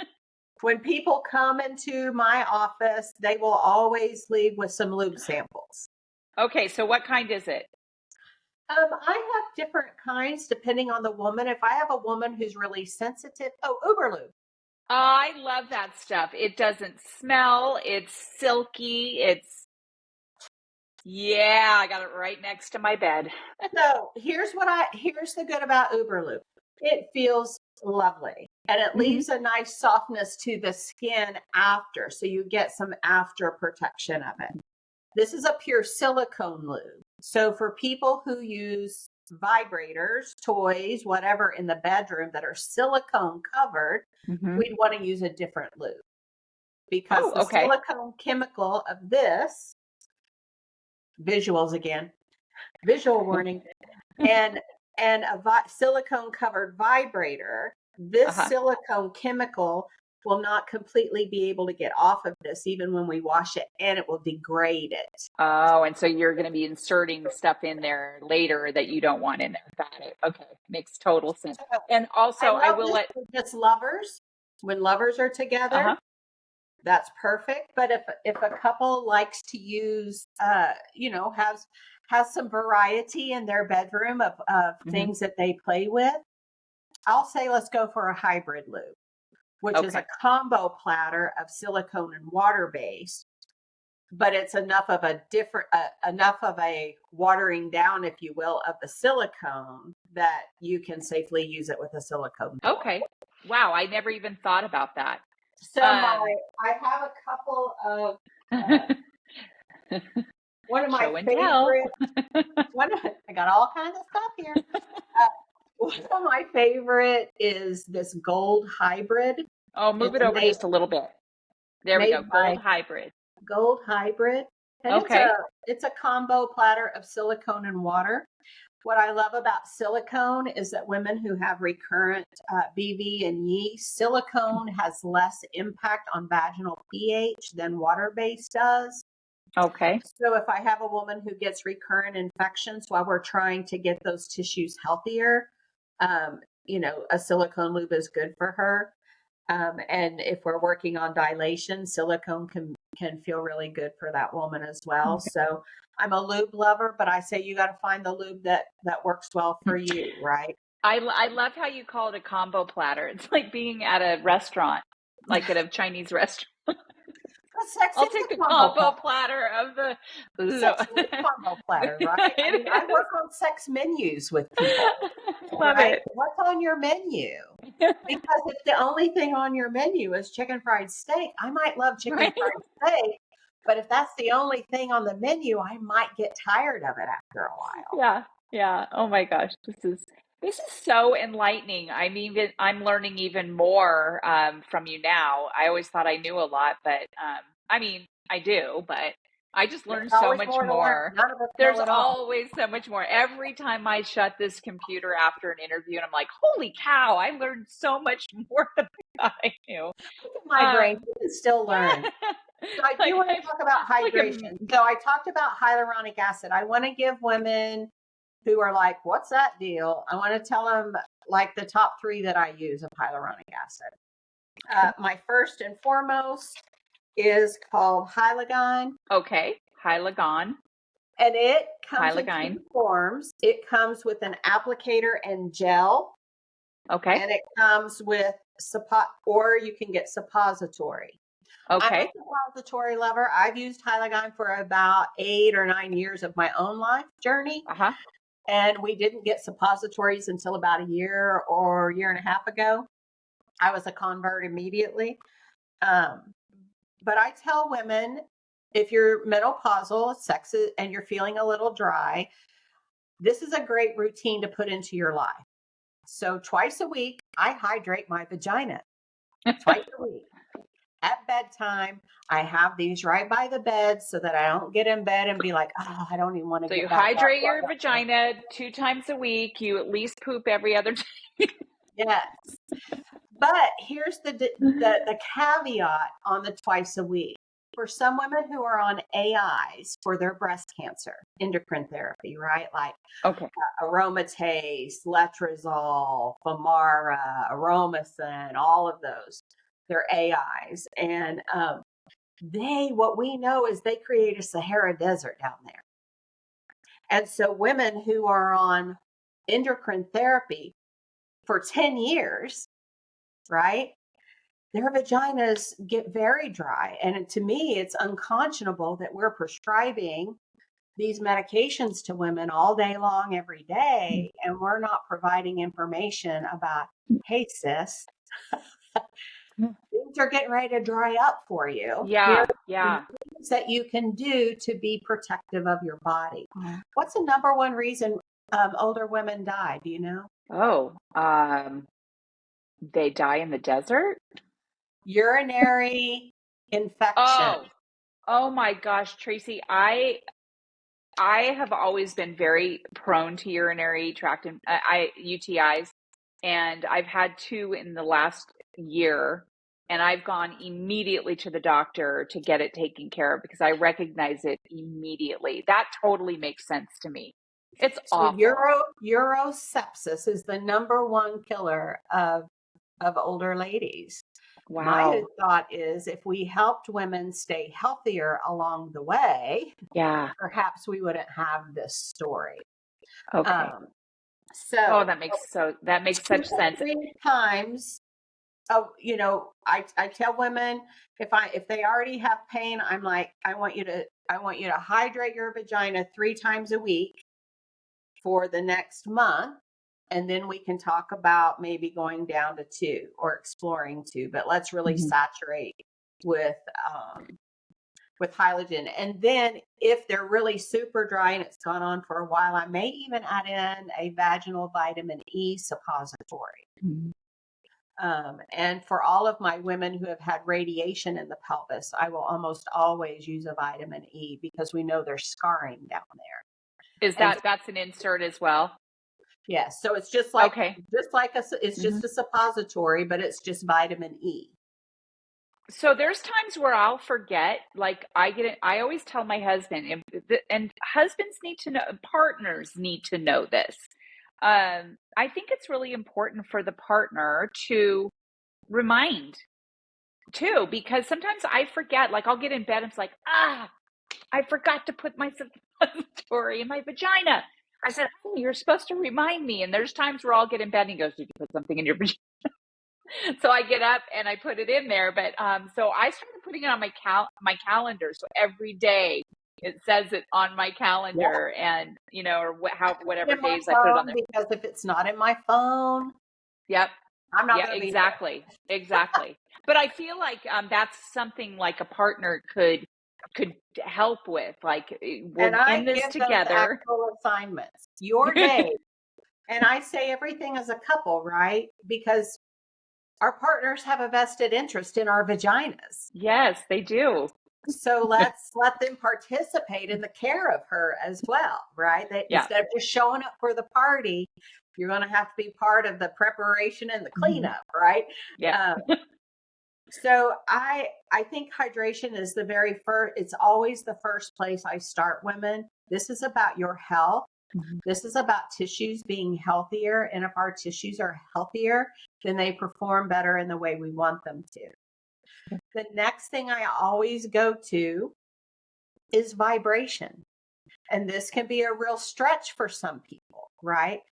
when people come into my office, they will always leave with some lube samples. okay. So what kind is it? I have different kinds depending on the woman. If I have a woman who's really sensitive, Uber lube. I love that stuff. It doesn't smell. It's silky. Yeah, I got it right next to my bed. So here's the good about Uber lube. It feels lovely and it Hmm. leaves a nice softness to the skin after. So you get some after protection of it. This is a pure silicone lube. So for people who use vibrators, toys, whatever in the bedroom that are silicone covered, Hmm. we'd want to use a different lube, because Oh, the okay. silicone chemical of this, visuals again, visual warning, and silicone covered vibrator, this Uh-huh. silicone chemical will not completely be able to get off of this even when we wash it, and it will degrade it. Oh, and so you're going to be inserting stuff in there later that you don't want in there. Got it. Okay. Makes total sense. So And I also, I love will this let, for just lovers. When lovers are uh-huh. together, that's perfect. But if a couple likes to use, has some variety in their bedroom of Hmm. things that they play with, I'll say let's go for a hybrid lube, which is Okay. a combo platter of silicone and water based, but it's enough of a watering down, if you will, of the silicone that you can safely use it with a silicone toy. Okay. Wow, I never even thought about that. So Um, I have a couple of uh, one of my show and tell. favorite I got all kinds of stuff here. Uh, one of my favorite is this gold hybrid. Oh, move It's it over just a little bit. There we made go. by Gold hybrid. Gold Hybrid, and Okay. it's a combo platter of silicone and water. What I love about silicone is that women who have recurrent BV and yeast, silicone has less impact on vaginal pH than water based does. Okay. So if I have a woman who gets recurrent infections while we're trying to get those tissues healthier, a silicone lube is good for her. And if we're working on dilation, silicone can feel really good for that woman as well. Okay. So I'm a lube lover, but I say you got to find the lube that works well for you, right? I love how you call it a combo platter. It's like being at a restaurant, like at a Chinese restaurant. But sex I'll is take a the combo combo platter. platter of the. Sex is a combo platter, right? I mean, I It work on sex menus with people, is. Love right? it. What's on your menu? Because if the only thing on your menu is chicken fried steak, I might love chicken Right? fried steak, but if that's the only thing on the menu, I might get tired of it after a while. Yeah. Yeah. Oh my gosh. This is so enlightening. I mean, I'm learning even more from you now. I always thought I knew a lot, but I mean, I do, but I just There's learned so always much more to learn. more. None of us There's know it all. always so much more. Every time I shut this computer after an interview, and I'm like, "Holy cow! I learned so much more than I thought I knew." Look at my brain. You can still learn. So I do Like, want to talk about like hydration. So I talked about hyaluronic acid. I want to give women who are like, what's that deal? I want to tell them like the top three that I use of hyaluronic acid. My first and foremost is called Hyalogine, okay, Hylagon, and it comes in Hylagyne. two forms. It comes with an applicator and gel, Okay, and it comes with or you can get suppository. I'm a okay, suppository lover. I've used Hyalogine for about 8 or 9 years of my own life journey. uh-huh. And we didn't get suppositories until about a year or year and a half ago. I was a convert immediately. Um, but I tell women, if you're menopausal, sexy, and you're feeling a little dry, this is a great routine to put into your life. So twice a week, I hydrate my vagina. Twice a week. At bedtime, I have these right by the bed so that I don't get in bed and be like, oh, I don't even want to So you get back up. hydrate your vagina 2 times a week. You at least poop every other time. Yes. But here's the caveat on the twice a week. For some women who are on AIs for their breast cancer, endocrine therapy, right? Like Okay. aromatase, letrozole, Femara, aromasin, all of those. They're AIs. And what we know is they create a Sahara desert down there. And so women who are on endocrine therapy for 10 years, right? Their vaginas get very dry. And to me, it's unconscionable that we're prescribing these medications to women all day long, every day, and we're not providing information about, hey, sis, things are getting ready to dry up for you. Here Yeah, are yeah. things that you can do to be protective of your body. What's the number one reason older women die? Do you know? Oh, they die in the desert? Urinary infection. Oh, oh my gosh, Tracy, I have always been very prone to urinary tract UTIs, and I've had two in the last year, and I've gone immediately to the doctor to get it taken care of because I recognize it immediately. That totally makes sense to me. It's So awful. urosepsis is the number one killer of older ladies. My Wow. thought is if we helped women stay healthier along the way, Yeah. perhaps we wouldn't have this story. Okay. Um, Oh, so that makes two such or sense. three times, I tell women if they already have pain, I'm like, I want you to hydrate your vagina 3 times a week for the next month. And then we can talk about maybe going down to 2 or exploring 2, but let's really Mhm. saturate with Hyalogen. And then if they're really super dry and it's gone on for a while, I may even add in a vaginal vitamin E suppository. Mhm. And for all of my women who have had radiation in the pelvis, I will almost always use a vitamin E because we know there's scarring down there. Is And that's an insert as well? yes, so it's just Okay. just a suppository, but it's just vitamin E. So there's times where I'll forget, like I always tell my husband, and husbands need to know, partners need to know this. I think it's really important for the partner to remind too, because sometimes I forget, like I'll get in bed and it's like, I forgot to put my suppository in my vagina. I said, oh, you're supposed to remind me. And there's times where I'll get in bed and he goes, did you put something in your vagina? So I get up and I put it in there. But so I started putting it on my calendar. So every day it says it on my Yeah. calendar, and or whatever In my days I put it on phone, there. because if it's not in my phone, Yep. I'm not Yeah, going to be there. exactly. But I feel like that's something like a partner could help with. Like And we're I in this give those together. actual assignments. Your day. And I say everything as a couple, right? Because our partners have a vested interest in our vaginas. Yes, they do. So let's let them participate in the care of her as well, right? That Yeah. instead of just showing up for the party, you're going to have to be part of the preparation and the cleanup, right? Yeah. So I think hydration is the very first. It's always the first place I start women. This is about your health. Mhm. This is about tissues being healthier. And if our tissues are healthier, then they perform better in the way we want them to. The next thing I always go to is vibration. And this can be a real stretch for some people, right?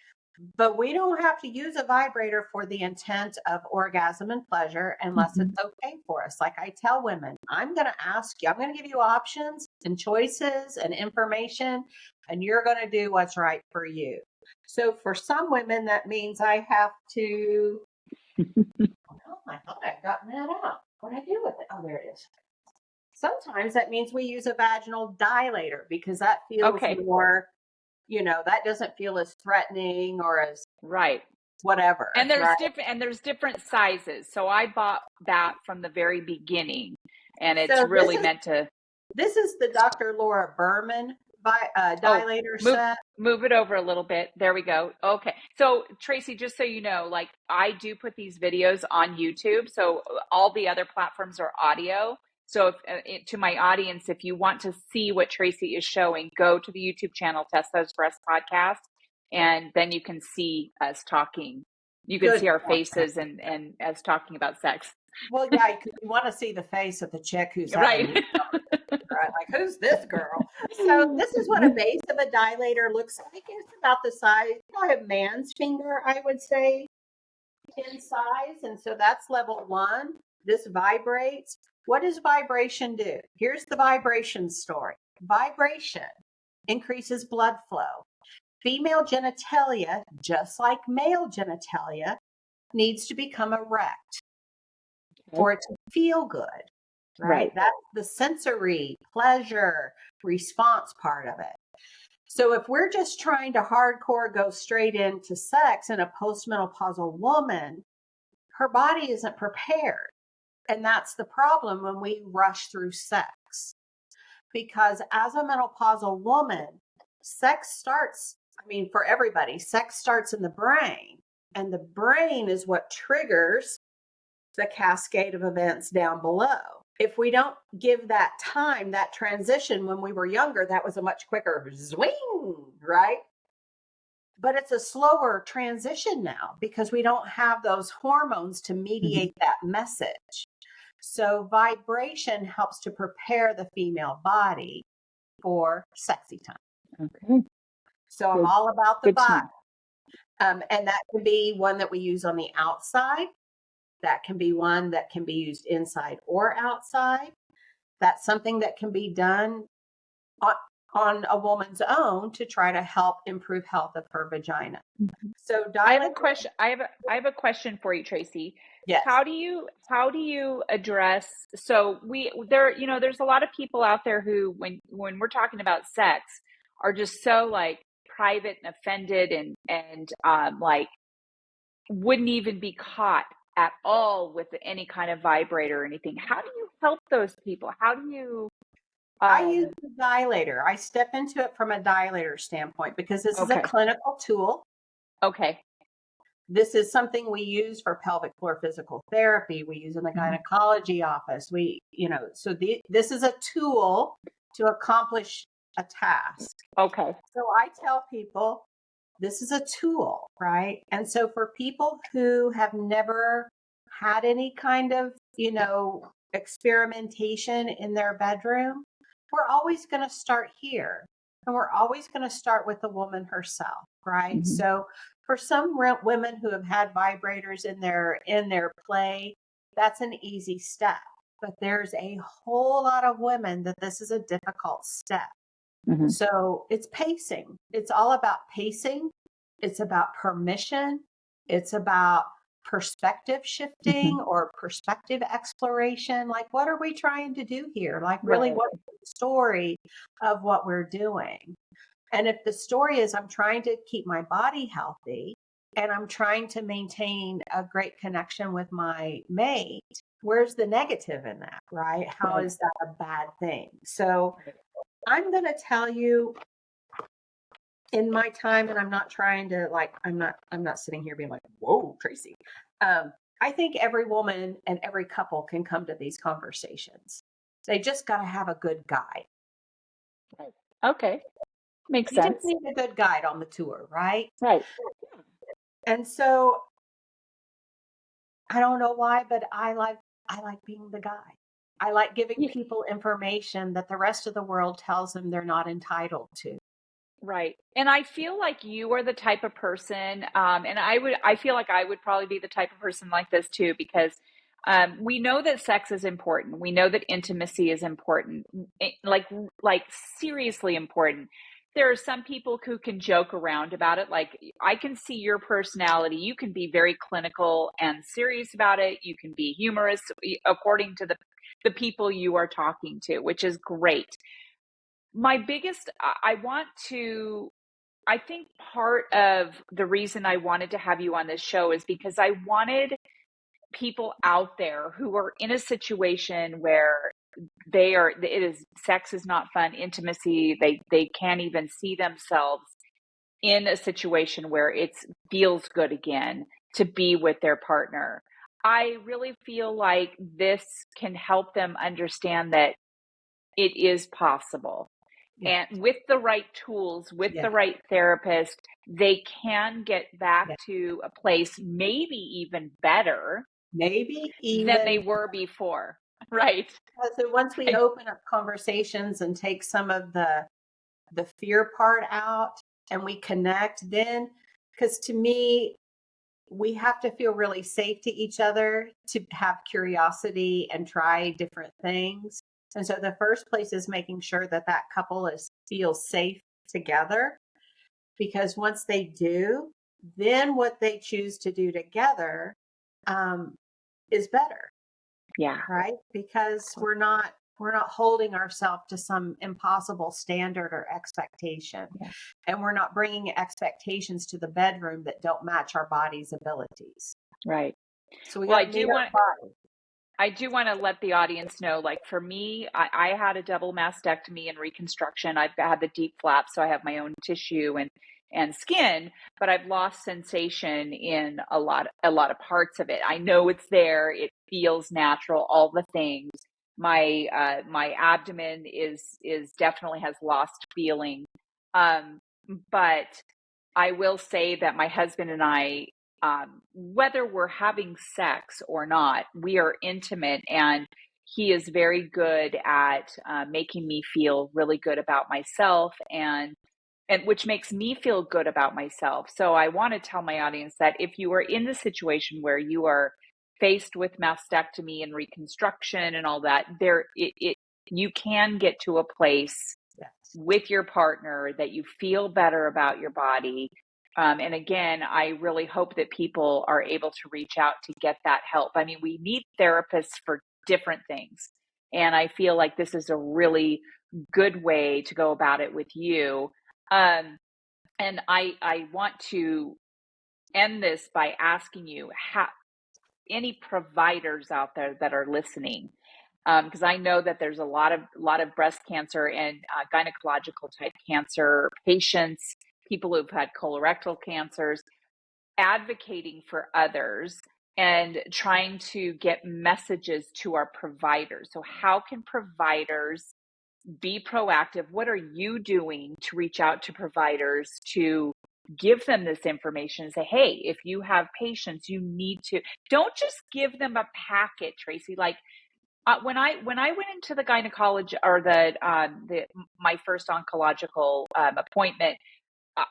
But we don't have to use a vibrator for the intent of orgasm and pleasure unless it's Mhm. okay for us. Like I tell women, I'm going to ask you, I'm going to give you options and choices and information, and you're going to do what's right for you. So for some women, that means I have to, oh, I thought I'd gotten that out. What did I do with it? Oh, there it is. Sometimes that means we use a vaginal dilator because that feels Okay. more, that doesn't feel as threatening or as Right. whatever, And right? there's different sizes. So I bought that from the very beginning, and it's So this really is meant to. this is the Dr. Laura Berman Oh, dilator move set. move it over a little bit. There we go. Okay. So Tracy, just so you know, like I do put these videos on YouTube. So all the other platforms are audio. So to my audience, if you want to see what Tracy is showing, go to the YouTube channel Test Those Breasts podcast, and then you can see us talking. You can Good see our point. faces and us talking about sex. Well, yeah, because you want to see the face of the chick who's having Right. these conversations, right? Like, who's this girl? So this is what a base of a dilator looks like. It's about the size of a man's finger, I would say, in size. And so that's level 1. This vibrates. What does vibration do? Here's the vibration story. Vibration increases blood flow. Female genitalia, just like male genitalia, needs to become erect for it to feel good, right? Right. That's the sensory pleasure response part of it. So if we're just trying to hardcore go straight into sex in a postmenopausal woman, her body isn't prepared. And that's the problem when we rush through sex. Because as a menopausal woman, sex starts, for everybody, sex starts in the brain. And the brain is what triggers the cascade of events down below. If we don't give that time, that transition when we were younger, that was a much quicker swing, right? but it's a slower transition now because we don't have those hormones to mediate that message. So vibration helps to prepare the female body for sexy time. Okay. So I'm Good. all about the Good to body. know. And that can be one that we use on the outside. That can be one that can be used inside or outside. That's something that can be done on a woman's own to try to help improve health of her vagina. So I have a dilate. question. I have a question for you, Tracy. Yes. How do you address, so there's a lot of people out there who when we're talking about sex are just so like private and offended and like wouldn't even be caught at all with any kind of vibrator or anything. How do you help those people? How do you I use um the dilator. I step into it from a dilator standpoint because this is a okay. clinical tool. Okay. This is something we use for pelvic floor physical therapy. We use in the gynecology office. This is a tool to accomplish a task. Okay. So I tell people this is a tool, right? And so for people who have never had any kind of, experimentation in their bedroom, we're always going to start here. And we're always going to start with the woman herself, right? Mm-hmm. So for some women who have had vibrators in their play, that's an easy step. But there's a whole lot of women that this is a difficult step. Mm-hmm. So it's pacing. It's all about pacing. It's about permission. It's about perspective shifting or perspective exploration. Like, what are we trying to do here? Like, really, Right. what's the story of what we're doing? And if the story is I'm trying to keep my body healthy and I'm trying to maintain a great connection with my mate, where's the negative in that, right? How Right. is that a bad thing? So I'm going to tell you in my time, and I'm not trying to I'm not sitting here being like, whoa, Tracy. I think every woman and every couple can come to these conversations. They just got to have a good guide. Right. Okay. Makes You just sense. need a good guide on the tour, right? Right. And so I don't know why, but I like being the guide. I like giving Yeah. people information that the rest of the world tells them they're not entitled to. Right. And I feel like you are the type of person, and I feel like I would probably be the type of person like this too, because we know that sex is important. We know that intimacy is important, like seriously important. There are some people who can joke around about it. Like I can see your personality. You can be very clinical and serious about it. You can be humorous according to the people you are talking to, which is great. My biggest, I want to, I think part of the reason I wanted to have you on this show is because I wanted people out there who are in a situation where sex is not fun, intimacy, they can't even see themselves in a situation where it feels good again to be with their partner. I really feel like this can help them understand that it is possible. Yeah. And with the right tools, with Yeah. the right therapist, they can get back Yeah. to a place maybe even better Maybe than they even were before. Right. so once we Right. open up conversations and take some of the fear part out and we connect, then because to me we have to feel really safe to each other to have curiosity and try different things. And so the first place is making sure that that couple feels safe together, because once they do, then what they choose to do together um, is better, Yeah. right? Because we're not holding ourselves to some impossible standard or expectation. Yeah. And we're not bringing expectations to the bedroom that don't match our body's abilities. Right. So we Well, got to meet our body. I do want to let the audience know, like for me, I had a double mastectomy and reconstruction. I've had the deep flap, so I have my own tissue and skin, but I've lost sensation in a lot of parts of it. I know it's there. It feels natural, all the things. My abdomen is definitely has lost feeling. But I will say that my husband and I, whether we're having sex or not, we are intimate, and he is very good at making me feel really good about myself, and which makes me feel good about myself. So I want to tell my audience that if you are in the situation where you are faced with mastectomy and reconstruction and all that, you can get to a place Yes. with your partner that you feel better about your body. And again, I really hope that people are able to reach out to get that help. I mean, we need therapists for different things. And I feel like this is a really good way to go about it with you. And I want to end this by asking you, any providers out there that are listening, because I know that there's a lot of breast cancer and gynecological type cancer patients, people who've had colorectal cancers, advocating for others and trying to get messages to our providers. So how can providers be proactive? What are you doing to reach out to providers to give them this information and say, hey, if you have patients, you need to, don't just give them a packet, Tracy. Like when I went into the gynecology or the my first oncological appointment,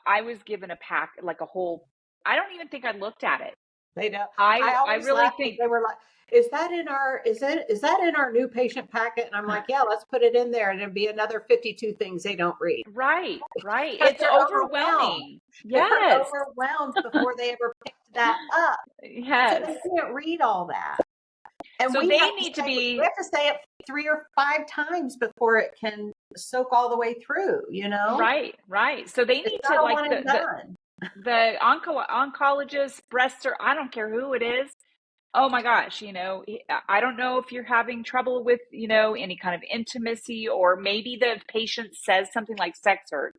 I was given a pack, like a whole, I don't even think I looked at it. They know. I I always really laugh because think, they were like, is that in our new patient packet? And I'm like, yeah, let's put it in there. And it'd be another 52 things they don't read. right, Because it's they're overwhelmed. overwhelming. They're Yes, overwhelmed before they ever picked that up. So yes. they can't read all that. And So they need to we be have to say it 3 or 5 times before it can soak all the way through, you know? right, right. So they It's need to, not a like, one and done. the oncologist, breast, or I don't care who it is. Oh my gosh, I don't know if you're having trouble with, any kind of intimacy, or maybe the patient says something like sex hurts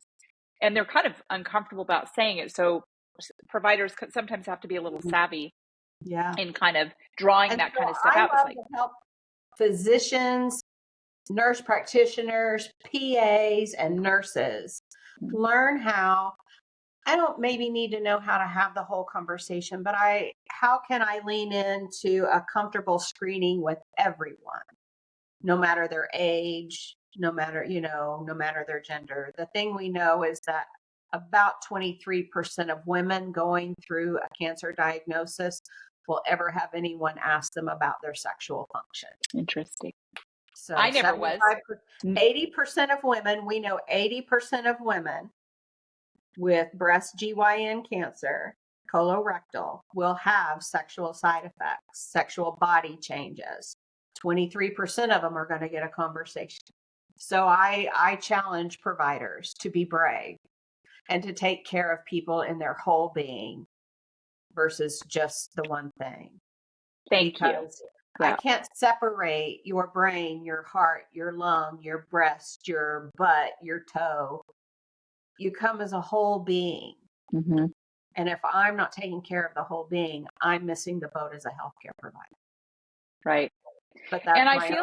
and they're kind of uncomfortable about saying it. So providers sometimes have to be a little savvy Yeah. in kind of drawing And that so kind of stuff I out. It's love like, to help physicians, nurse practitioners, PAs, and nurses learn how. I don't maybe need to know how to have the whole conversation, but how can I lean into a comfortable screening with everyone, no matter their age, no matter their gender. The thing we know is that about 23% of women going through a cancer diagnosis will ever have anyone ask them about their sexual function. interesting. So I never was. 80% of women, we know 80% of women with breast GYN cancer, colorectal, will have sexual side effects, sexual body changes. 23% of them are going to get a conversation. So I challenge providers to be brave and to take care of people in their whole being versus just the one thing. Thank you. Because I Yeah. can't separate your brain, your heart, your lung, your breast, your butt, your toe. You come as a whole being. Mm-hmm. And if I'm not taking care of the whole being, I'm missing the boat as a healthcare provider. Right. But And that's I my feel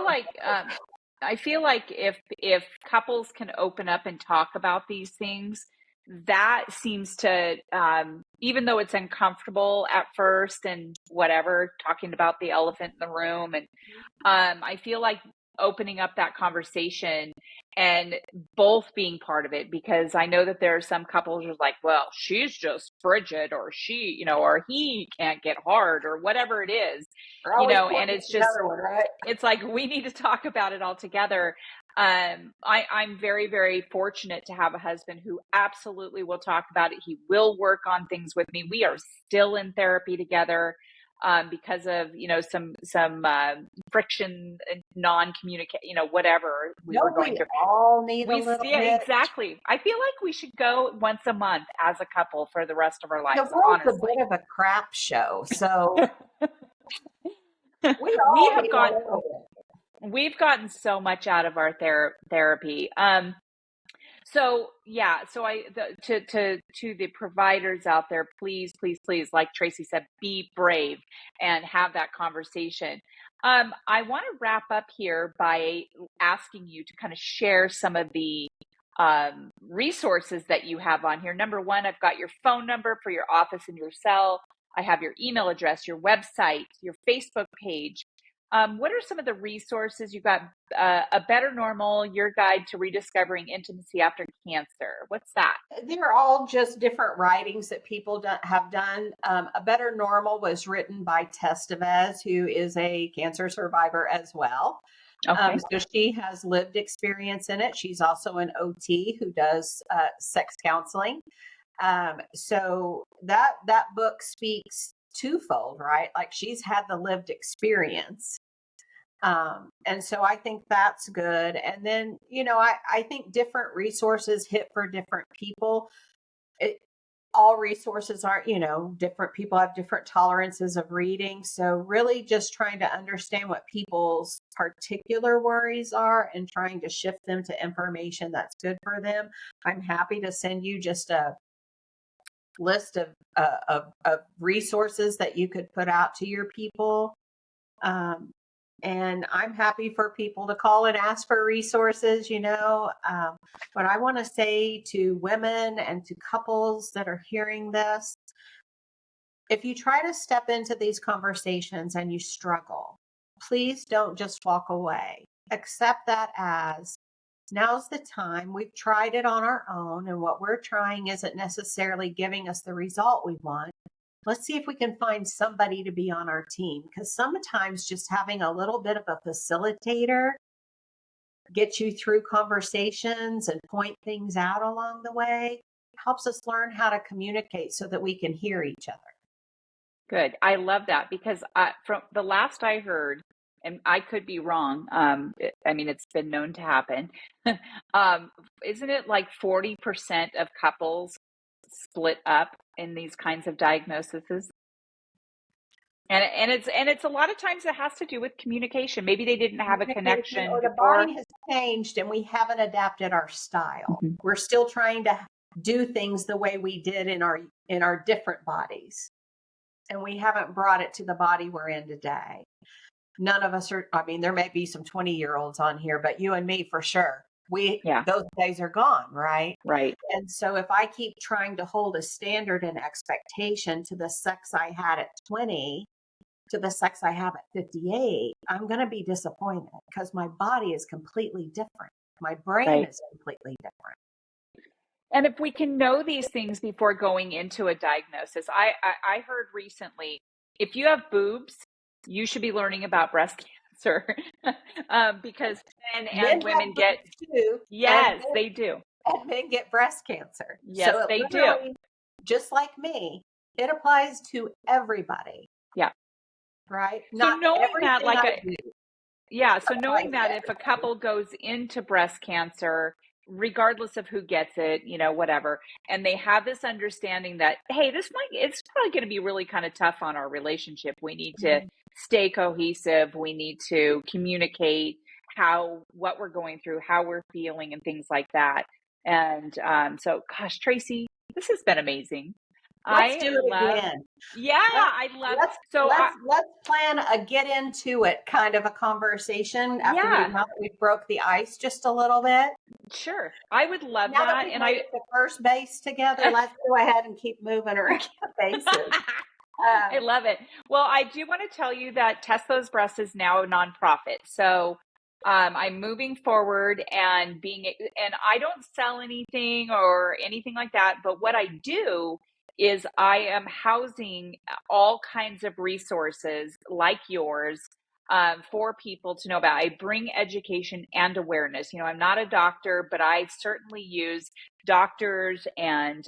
own. like if couples can open up and talk about these things, that seems to, even though it's uncomfortable at first and whatever, talking about the elephant in the room, and I feel like opening up that conversation and both being part of it, because I know that there are some couples who's like, well, she's just frigid, or she, or he can't get hard, or whatever it is, We're always and pointing it's at the just, other one, right? it's like we need to talk about it all together. I'm very, very fortunate to have a husband who absolutely will talk about it. He will work on things with me. We are still in therapy together because of some friction, non-communicate, whatever we were Don't going we through. all need a little Yeah, bit? exactly. I feel like we should go once a month as a couple for the rest of our The lives, world's a honestly. bit of a crap show, so we we all have need a got little bit. we've gotten so much out of our therapy. So yeah, so to the providers out there, please, please, please, like Tracy said, be brave and have that conversation. I want to wrap up here by asking you to kind of share some of the resources that you have on here. Number one, I've got your phone number for your office and your cell. I have your email address, your website, your Facebook page. What are some of the resources? You've got A Better Normal, Your Guide to Rediscovering Intimacy After Cancer. What's that? They're all just different writings that people have done. A Better Normal was written by Testevez, who is a cancer survivor as well. Okay. So she has lived experience in it. She's also an OT who does sex counseling. So that book speaks twofold, right? Like she's had the lived experience. And so I think that's good. And then, I think different resources hit for different people. All resources aren't, different people have different tolerances of reading. So really just trying to understand what people's particular worries are and trying to shift them to information that's good for them. I'm happy to send you just a list of resources that you could put out to your people. And I'm happy for people to call and ask for resources, What I want to say to women and to couples that are hearing this, if you try to step into these conversations and you struggle, please don't just walk away. Accept that as now's the time. We've tried it on our own, and what we're trying isn't necessarily giving us the result we want. Let's see if we can find somebody to be on our team, because sometimes just having a little bit of a facilitator get you through conversations and point things out along the way helps us learn how to communicate so that we can hear each other. Good. I love that because from the last I heard, and I could be wrong. It's been known to happen. Isn't it like 40% of couples split up in these kinds of diagnoses? And it's a lot of times it has to do with communication. Maybe they didn't have a connection or the before. body has changed and we haven't adapted our style. Mm-hmm. We're still trying to do things the way we did in our different bodies. And we haven't brought it to the body we're in today. None of us are, there may be some 20-year-olds on here, but you and me for sure. Those days are gone, right? Right. And so if I keep trying to hold a standard and expectation to the sex I had at 20, to the sex I have at 58, I'm going to be disappointed because my body is completely different. My brain is completely different. And if we can know these things before going into a diagnosis, I heard recently, if you have boobs, you should be learning about breast cancer because men and women get too. Yes, they do. And men get breast cancer. Yes, so they do. Just like me, it applies to everybody. Yeah. Right. So Not knowing that, so knowing that if a everybody. couple goes into breast cancer, regardless of who gets it, whatever, and they have this understanding that, hey, it's probably going to be really kind of tough on our relationship. We need to stay cohesive. We need to communicate what we're going through, how we're feeling, and things like that. And so, gosh, Tracy, this has been amazing. Let's do it again. Yeah, I love it. So let's plan a get into it kind of a conversation after we broke the ice just a little bit. Sure, I would love now that. And the first base together. Let's go ahead and keep moving around the bases. I love it. Well, I do want to tell you that Test Those Breasts is now a nonprofit. So I'm moving forward and I don't sell anything or anything like that. But what I do is I am housing all kinds of resources like yours for people to know about. I bring education and awareness. I'm not a doctor, but I certainly use doctors and,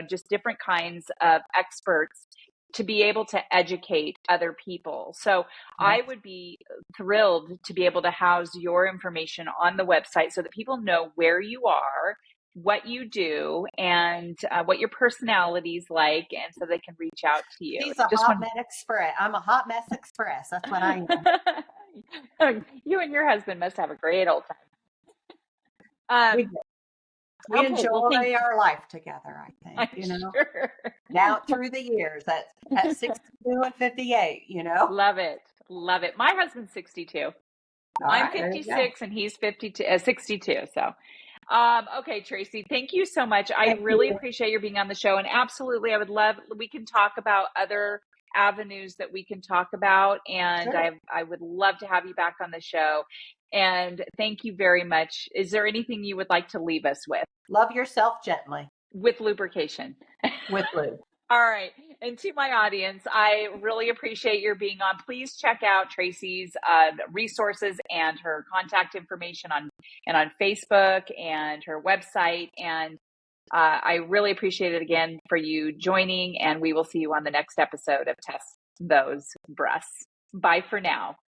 just different kinds of experts to be able to educate other people. So I would be thrilled to be able to house your information on the website so that people know where you are, what you do, and what your personality's like, and so they can reach out to you. She's a hot mess express. I'm a hot mess express. That's what I am. You and your husband must have a great old time. We enjoy our life together, I think, Sure. Now through the years at 62 and 58, Love it. Love it. My husband's 62. I'm 56 and he's 62, 62. So, Okay, Tracy, thank you so much. I Thank really you. appreciate your being on the show. And absolutely, we can talk about other avenues that we can talk about. And Sure. I would love to have you back on the show. And thank you very much. Is there anything you would like to leave us with? Love yourself gently With lubrication. with lube. All right. And to my audience, I really appreciate your being on. Please check out Tracy's resources and her contact information on Facebook and her website. And I really appreciate it again for you joining. And we will see you on the next episode of Test Those Breasts. Bye for now.